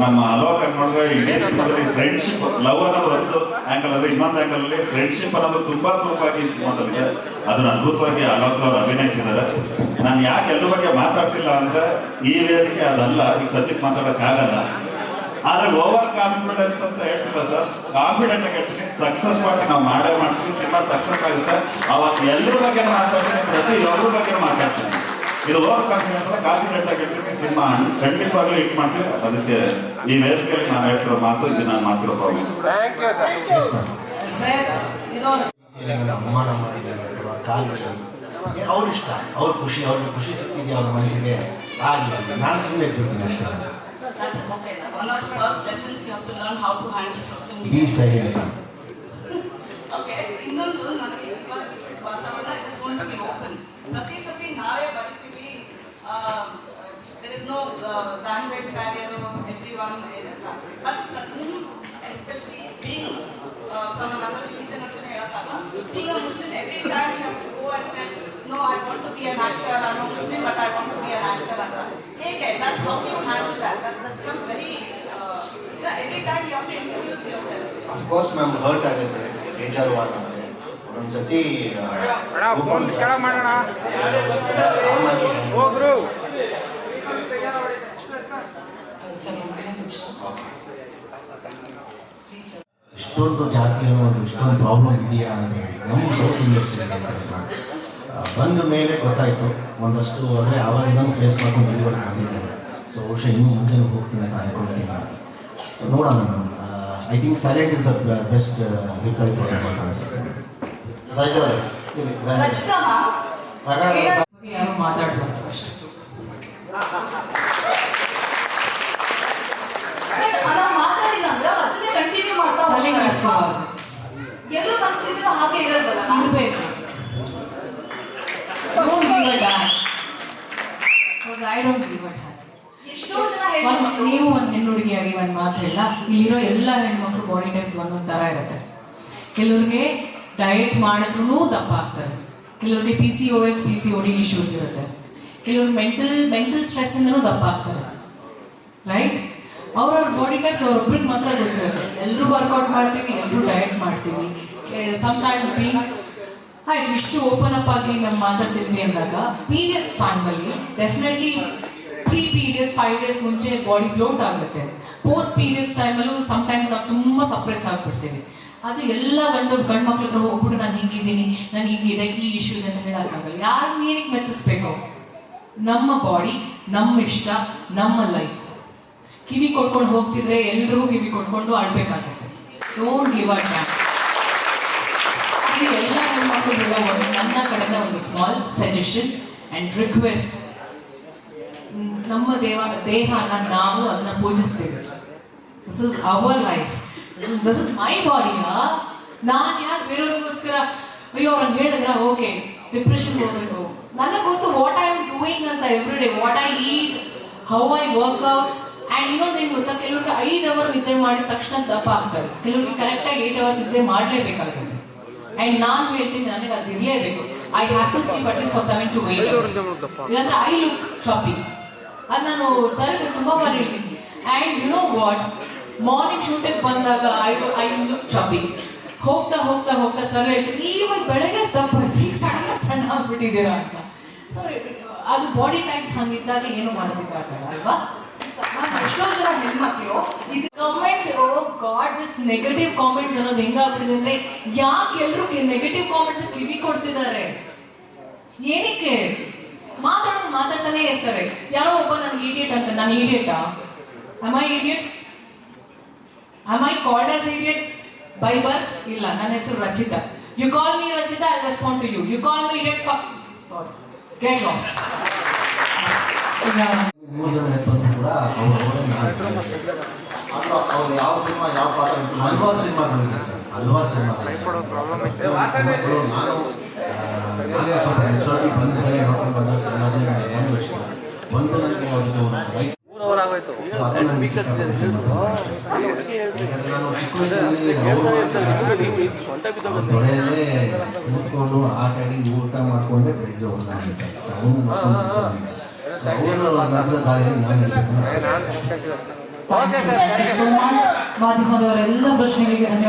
ನಮ್ಮ ಅಲೋಕರ್ ನೋಡಿದ್ರೆ ಇಡೀ ಸಿನಿಮಾದಲ್ಲಿ ಫ್ರೆಂಡ್ಶಿಪ್ ಲವ್ ಅನ್ನೋದು ಒಂದು ಆ್ಯಂಗಲ್ ಅಂದರೆ ಇನ್ನೊಂದು ಆ್ಯಂಗಲಲ್ಲಿ ಫ್ರೆಂಡ್ಶಿಪ್ ಅನ್ನೋದು ತುಂಬ ತುರ್ಪಾಗಿ ಸಿನಿಮಾದಲ್ಲಿದೆ. ಅದನ್ನು ಅದ್ಭುತವಾಗಿ ಅಲೋಕ್ ಅವರು ಅಭಿನಯಿಸಿದ್ದಾರೆ. ನಾನು ಯಾಕೆ ಎಲ್ಲರ ಬಗ್ಗೆ ಮಾತಾಡ್ತಿಲ್ಲ ಅಂದರೆ ಈ ವೇದಿಕೆ ಅದಲ್ಲ, ಈಗ ಸದ್ಯಕ್ಕೆ ಮಾತಾಡೋಕ್ಕಾಗಲ್ಲ. ಆದರೆ ಓವರ್ ಕಾನ್ಫಿಡೆನ್ಸ್ ಅಂತ ಹೇಳ್ತಿಲ್ಲ ಸರ್, ಕಾನ್ಫಿಡೆಂಟ್ ಆಗಿ ಹೇಳ್ತೀನಿ. ಸಕ್ಸಸ್ ಮಾಡಿ ನಾವು ಮಾಡೇ ಮಾಡ್ತೀವಿ, ಸಿನಿಮಾ ಸಕ್ಸಸ್ ಆಗುತ್ತೆ. ಅವಾಗ ಎಲ್ಲರ ಬಗ್ಗೆ ಮಾತಾಡ್ತೀನಿ, ಪ್ರತಿಯೊಬ್ಬರ ಬಗ್ಗೆ ಮಾತಾಡ್ತೀನಿ. ಇದು ಓವರ್ ಕಾನ್ಫಿಡೆನ್ಸ್ ಅಲ್ಲ, ಕಾನ್ಫಿಡೆಂಟ್ ಆಗಿ ಹೇಳ್ತೀನಿ. ಸಿನಿಮಾ ಖಂಡಿತವಾಗ್ಲೂ ಹಿಟ್ ಮಾಡ್ತೀವಿ. ಅದಕ್ಕೆ ಈ ವೇದಿಕೆಯಲ್ಲಿ ನಾನು ಹೇಳ್ತಿರೋ ಮಾತು, ಇದು ನಾನು ಮಾಡ್ತಿರೋ ಪ್ರಾಮಿಸ್. ಅವಮಾನ ಮಾಡಿ ಅಥವಾ ಕಾಲಿಗೆ ಅವ್ರ ಇಷ್ಟ, ಅವ್ರ ಖುಷಿ, ಅವ್ರಿಗೆ ಖುಷಿ ಸಿಗ್ತಿದೆಯಾ ಅವ್ರ ಮನಸ್ಸಿಗೆ ಆಗಲಿ, ನಾನು ಸುಮ್ಮನೆ ಇಟ್ಬಿಡ್ತೀನಿ ಅಷ್ಟೇ. Okay, one of the first lessons you have to learn how to handle social media. Be silent. Okay, ಇನ್ನೊಂದು ನನಗೆ ಇವಾಗ ವಾತಾವರಣ I just want to be open. ಪ್ರತಿ ಸತಿ ನಾವೇ ಬರೀತೀವಿ, there is no language barrier, everyone but especially being from another religion ಅಂತ ಹೇಳಕ್ಕಾಗಲ್ಲ. being a Muslim, every time you have to go and tell no, I want to be an actor, I'm a Muslim but I want to be an actor ಅಂತ ಹೇಗೆ, that how you handle that become very every time you have to introduce yourself. Of course ma'am, hurt ಆಗುತ್ತೆ, ಬೇಜಾರು ಆಗುತ್ತೆ ಒಂದೊಂದು ಸತಿ. ಇಷ್ಟೊಂದು ಜಾತಿ ಅನ್ನೋದು ಇಷ್ಟೊಂದು ಪ್ರಾಬ್ಲಮ್ ಇದೆಯಾ ಅಂತ ಹೇಳಿ ನಮ್ಮ ಸೌತ್ ಇಂಡಸ್ಟ್ರಿಯಲ್ಲಿ ಬಂದ ಮೇಲೆ ಗೊತ್ತಾಯಿತು ಒಂದಷ್ಟು. ಅಂದರೆ ಆವಾಗಿಂದನೂ ಫೇಸ್ ಮಾಡ್ಕೊಂಡು ಇಲ್ಲಿವರೆಗೆ ಬಂದಿದ್ದೇನೆ. ಸೊ ಬಹುಶಃ ಇನ್ನೂ ಮುಂದೆ ಹೋಗ್ತೀನಿ ಅಂತ ಅನ್ಕೊಳ್ತೀನಿ. ಸೊ ನೋಡೋಣ ma'am. I think silent is the best reply for ಅಂತ ಅನ್ಸುತ್ತೆ. ಯಾರು ಮಾತಾಡಬಾರ್ದು ಅಷ್ಟೇ. ಮಾತಾಡಿಲ್ಲ ಅಂದ್ರೆ ಅದನ್ನೇ ಕಂಟಿನ್ಯೂ ಮಾಡ್ತಾ ತಲೆ ಕೆಡಿಸ್ಕೋಬಾರ್ದು. ಎಲ್ಲರೂ ಮನಸ್ಥಿತಿನೂ ಹಾಗೆ ಇರಲ್ವಲ್ಲ, ಇರಬೇಕು. Don't give a damn. Because I don't give a damn. ಎಷ್ಟೋ ಜನ ನೀವು ಒಂದು ಹೆಣ್ಣು ಹುಡುಗಿಯಾಗಿ ಒಂದು ಮಾತಿಲ್ಲ, ಇಲ್ಲಿರೋ ಎಲ್ಲ ಹೆಣ್ಮಕ್ಳು ಬಾಡಿ ಟೈಪ್ಸ್ ಒಂದೊಂದು ಥರ ಇರುತ್ತೆ. ಕೆಲವ್ರಿಗೆ ಡಯಟ್ ಮಾಡಿದ್ರೂ ದಪ್ಪ ಆಗ್ತಾರೆ, ಕೆಲವ್ರಿಗೆ PCOD ಇಶ್ಯೂಸ್ ಇರುತ್ತೆ, ಕೆಲವ್ರಿಗೆ ಮೆಂಟಲ್ ಸ್ಟ್ರೆಸ್ಸಿಂದನೂ ದಪ್ಪ ಆಗ್ತಾರೆ. ರೈಟ್? ಅವ್ರವ್ರ ಬಾಡಿ ಟೈಪ್ಸ್ ಅವ್ರೊಬ್ರಿಗೆ ಮಾತ್ರ ಗೊತ್ತಿರುತ್ತೆ. ಎಲ್ಲರೂ ವರ್ಕೌಟ್ ಮಾಡ್ತೀವಿ, ಎಲ್ಲರೂ ಡಯಟ್ ಮಾಡ್ತೀವಿ. ಸಮ್ಟೈಮ್ಸ್ ಆಯ್ತು, ಇಷ್ಟು ಓಪನ್ ಅಪ್ ಆಗಿ ನಾವು ಮಾತಾಡ್ತಿದ್ವಿ ಅಂದಾಗ ಪೀರಿಯಡ್ಸ್ ಟೈಮಲ್ಲಿ ಡೆಫಿನೆಟ್ಲಿ ಪೀರಿಯಡ್ಸ್ 5 days ಮುಂಚೆ ಬಾಡಿ ಬ್ಲೋಟ್ ಆಗುತ್ತೆ. ಪೋಸ್ಟ್ ಪೀರಿಯಡ್ಸ್ ಟೈಮಲ್ಲೂ ಸಮ್ಟೈಮ್ಸ್ ನಾವು ತುಂಬ ಸಪ್ರೆಸ್ ಆಗಿಬಿಡ್ತೀವಿ. ಅದು ಎಲ್ಲ ಗಂಡು ಮಕ್ಳ ಹತ್ರ ಹೋಗ್ಬಿಟ್ಟು ನಾನು ಹಿಂಗಿದ್ದೀನಿ, ನನಗೆ ಹಿಂಗಿದೆ, ಈ ಇಶ್ಯೂ ಇದೆ ಅಂತ ಹೇಳೋಕ್ಕಾಗಲ್ಲ. ಯಾರು ಏನಕ್ಕೆ ಮೆಚ್ಚಿಸ್ಬೇಕು? ನಮ್ಮ ಬಾಡಿ, ನಮ್ಮ ಇಷ್ಟ, ನಮ್ಮ ಲೈಫ್. ಕಿವಿ ಕೊಟ್ಕೊಂಡು ಹೋಗ್ತಿದ್ರೆ ಎಲ್ರಿಗೂ ಕಿವಿ ಕೊಟ್ಕೊಂಡು ಆಳ್ಬೇಕಾಗುತ್ತೆ. Don't give a damn. ಎಲ್ಲ ಹೆಣ್ಮಕ್ಳಿಗೆಲ್ಲ ನನ್ನ ಕಡೆಯಿಂದ ಒಂದು ಸ್ಮಾಲ್ ಸಜೆಷನ್ ಆ್ಯಂಡ್ ರಿಕ್ವೆಸ್ಟ್. ನಮ್ಮ ದೇಹನ ನಾವು ಅದನ್ನ ಪೂಜಿಸ್ತೀವಿ. This is our life, this is my body. ನಾನು ಯಾಕೆ ಬೇರೆಯವ್ರಿಗೋಸ್ಕರ ಅಯ್ಯೋ ಅವ್ರನ್ನ ಹೇಳಿದ್ರ ಓಕೆ ಡಿಪ್ರೆಷನ್ ಹೋಗ್ಬೇಕು? ನನಗೆ ಗೊತ್ತು ವಾಟ್ ಐ ಆಮ್ ಡೂಯಿಂಗ್ ಅಂತ every day, what I eat, how I workout. And ಇನ್ನೊಂದೇನು ಗೊತ್ತಾ, ಕೆಲವ್ರಿಗೆ 5 hours ನಿದ್ದೆ ಮಾಡಿದ ತಕ್ಷಣ ದಪ್ಪ ಆಗ್ತಾರೆ, ಕೆಲವ್ರಿಗೆ ಕರೆಕ್ಟಾಗಿ 8 hours ನಿದ್ದೆ ಮಾಡಲೇಬೇಕಾಗುತ್ತೆ. ಆ್ಯಂಡ್ ನಾನು ಹೇಳ್ತೀನಿ, ನನಗೆ ಅದು ಇರಲೇಬೇಕು. I have to sleep at least for 7 to 8 hours. ಇಲ್ಲಾಂದ್ರೆ ಐ ಲುಕ್ ಚಾಪಿ. ಅದು ನಾನು ಸರ್ ತುಂಬ ಬಾರಿ ಹೇಳ್ತೀನಿ. And you know what, morning ಶೂಟಿಗೆ ಬಂದಾಗ ಐ ಲುಕ್ ಚಾಪಿ. ಹೋಗ್ತಾ ಹೋಗ್ತಾ ಹೋಗ್ತಾ ಸರ್ ಹೇಳ್ತೀನಿ, ಇವಾಗ ಬೆಳಗ್ಗೆ ದಪ್ಪ, ಈಗ ಸಣ್ಣ ಆಗ್ಬಿಟ್ಟಿದ್ದೀರಾ ಅಂತ. ಸೊ ಅದು ಬಾಡಿ ಟೈಪ್ಸ್ ಹಂಗಿದ್ದಾಗ ಏನು ಮಾಡೋದಕ್ಕಾಗಲ್ಲ ಅಲ್ವಾ? ಎಷ್ಟೋ ಜನ ಹೆಣ್ಮಕ್ಳು ಇದು comment, oh god, this negative comments ಅನ್ನೋದು ಹೆಂಗಾಗ್ಬಿಟ್ಟಿದೆ ಅಂದ್ರೆ, ಯಾಕೆ ಎಲ್ಲರೂ ನೆಗೆಟಿವ್ ಕಾಮೆಂಟ್ಸ್ ಕಿವಿ ಕೊಡ್ತಿದ್ದಾರೆ? ಏನಕ್ಕೆ? ಮಾತಾಡ್ತಾನೆ ಇರ್ತಾರೆ. ಯಾರೋ ಒಬ್ಬ ನನಗೆ ಇಡಿಯಟ್ ಅಂತ, ನಾನು ಇಡಿಯಟಾ? am I idiot? am I called as idiot by birth? ಇಲ್ಲ, ನನ್ನ ಹೆಸರು Rachita. You call me Rachita, I'll respond to you. You call me idiot, fuck, sorry, get lost. 3 ಜನ ಬಂದರೂ ಕೂಡ ಅವ್ರು ಯಾವ ಸಿನಿಮಾ ಯಾವ ಪಾತ್ರ, ಹಲವಾರು ಸಿನಿಮಾಗಳಿದೆ ಸರ್, ಹಲವಾರು ಸಿನಿಮಾಗಳು. ನಾನು ಸ್ವಲ್ಪ ಮೆಚುರಿಟಿ ಬಂದ ಮೇಲೆ ನೋಡ್ಕೊಂಡು ಬಂದ ಸಿನಿಮಾದಲ್ಲಿ ನನಗೆ ಏನು ಇಷ್ಟ ಬಂತು, ನನಗೆ ಅವ್ರಿಗೆ ರೈಟ್. ಸೊ ಅದು ನನಗೆ ಯಾಕಂದರೆ ನಾನು ಚಿಕ್ಕ ವಯಸ್ಸಲ್ಲಿ ಹೊಳೆಯಲ್ಲೇ ಕೂತ್ಕೊಂಡು ಆಟ ಆಡಿ ಊಟ ಮಾಡಿಕೊಂಡೆ ಬೆಳೆದು ಹೋಗ್ತಾನೆ ಸರ್. ಸೊ ಅವನು ನೋಡ್ಕೊಂಡು ಅವರು ನಂತರ ದಾರಿಯಲ್ಲಿ ನಾನು ಥ್ಯಾಂಕ್ ಯು ಸೋ ಮಚ್. ಮಾಧ್ಯಮದವರೆಲ್ಲ ಪ್ರಶ್ನೆಗಳಿಗೆ ಧನ್ಯವಾದ.